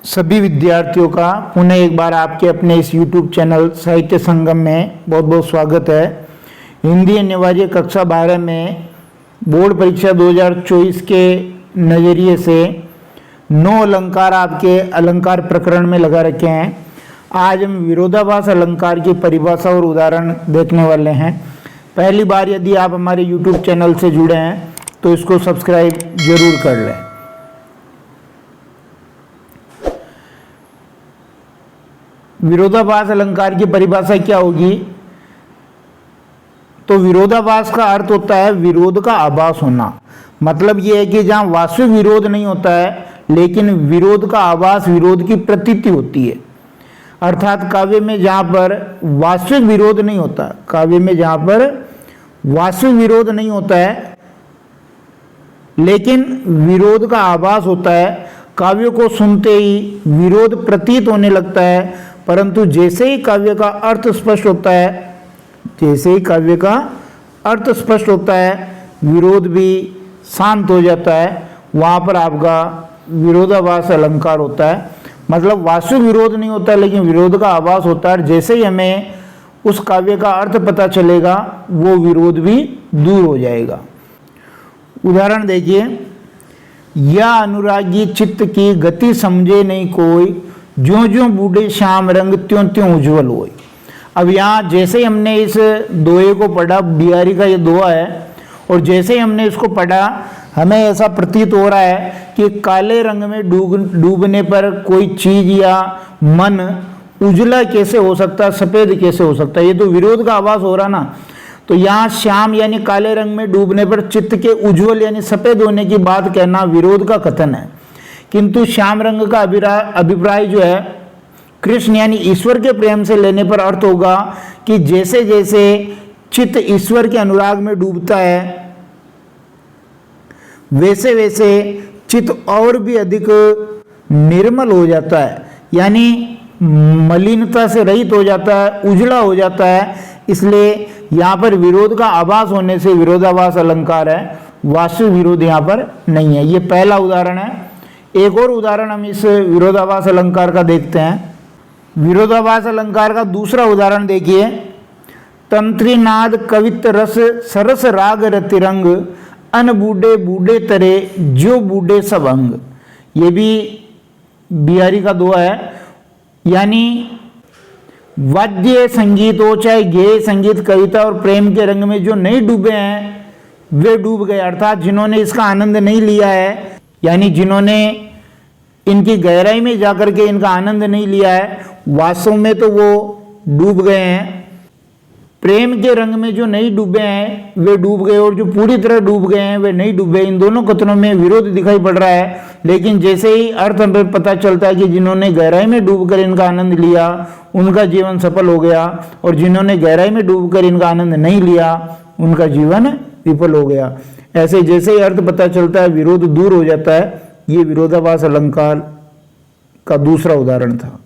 सभी विद्यार्थियों का पुनः एक बार आपके अपने इस YouTube चैनल साहित्य संगम में बहुत बहुत स्वागत है। हिंदी अनिवार्य कक्षा 12 में बोर्ड परीक्षा 2024 के नज़रिए से 9 अलंकार आपके अलंकार प्रकरण में लगा रखे हैं। आज हम विरोधाभास अलंकार की परिभाषा और उदाहरण देखने वाले हैं। पहली बार यदि आप हमारे YouTube चैनल से जुड़े हैं तो इसको सब्सक्राइब जरूर कर लें। विरोधाभास अलंकार की परिभाषा क्या होगी? तो विरोधाभास का अर्थ होता है विरोध का आभास होना। मतलब यह है कि जहां वास्तविक विरोध नहीं होता है लेकिन विरोध का आभास, विरोध की प्रतीति होती है। अर्थात काव्य में जहां पर वास्तविक विरोध नहीं होता, काव्य में जहां पर वास्तविक विरोध नहीं होता है लेकिन विरोध का आभास होता है, काव्य को सुनते ही विरोध प्रतीत होने लगता है, परंतु जैसे ही काव्य का अर्थ स्पष्ट होता है, जैसे ही काव्य का अर्थ स्पष्ट होता है, विरोध भी शांत हो जाता है। वहाँ पर आपका विरोधाभास अलंकार होता है। मतलब वास्तविक विरोध नहीं होता लेकिन विरोध का आभास होता है। जैसे ही हमें उस काव्य का अर्थ पता चलेगा वो विरोध भी दूर हो जाएगा। उदाहरण देखिए, या अनुरागी चित्त की गति समझे नहीं कोई, ज्यों ज्यों बूढ़े श्याम रंग त्यों त्यों उज्ज्वल होए। अब यहाँ जैसे ही हमने इस दोहे को पढ़ा, बिहारी का ये दोहा है, और जैसे ही हमने इसको पढ़ा हमें ऐसा प्रतीत हो रहा है कि काले रंग में डूबने पर कोई चीज या मन उजला कैसे हो सकता है, सफेद कैसे हो सकता है। ये तो विरोध का आभास हो रहा ना। तो यहाँ श्याम यानी काले रंग में डूबने पर चित्त के उज्जवल यानी सफेद होने की बात कहना विरोध का कथन है। किंतु श्याम रंग का अभिप्राय जो है कृष्ण यानी ईश्वर के प्रेम से लेने पर अर्थ होगा कि जैसे जैसे चित्त ईश्वर के अनुराग में डूबता है वैसे वैसे चित्त और भी अधिक निर्मल हो जाता है, यानी मलिनता से रहित हो जाता है, उजला हो जाता है। इसलिए यहाँ पर विरोध का आभास होने से विरोधाभास अलंकार है, वास्तविक विरोध यहाँ पर नहीं है। ये पहला उदाहरण है। एक और उदाहरण हम इस विरोधाभास अलंकार का देखते हैं। विरोधाभास अलंकार का दूसरा उदाहरण देखिए, तंत्रीनाद कवित रस सरस राग रतिरंग, अन बूढ़े बूढ़े तरे जो बूढ़े सब अंग। ये भी बिहारी का दोहा है। यानी वाद्य संगीत हो चाहे गेय संगीत, कविता और प्रेम के रंग में जो नहीं डूबे हैं वे डूब गए। अर्थात जिन्होंने इसका आनंद नहीं लिया है, यानी जिन्होंने इनकी गहराई में जाकर के इनका आनंद नहीं लिया है, वास्तव में तो वो डूब गए हैं। प्रेम के रंग में जो नहीं डूबे हैं वे डूब गए, और जो पूरी तरह डूब गए हैं वे नहीं डूबे। इन दोनों कथनों में विरोध दिखाई पड़ रहा है, लेकिन जैसे ही अर्थ हमें पता चलता है कि जिन्होंने गहराई में डूबकर इनका आनंद लिया उनका जीवन सफल हो गया, और जिन्होंने गहराई में डूबकर इनका आनंद नहीं लिया उनका जीवन विफल हो गया। ऐसे जैसे ही अर्थ पता चलता है विरोध दूर हो जाता है। ये विरोधाभास अलंकार का दूसरा उदाहरण था।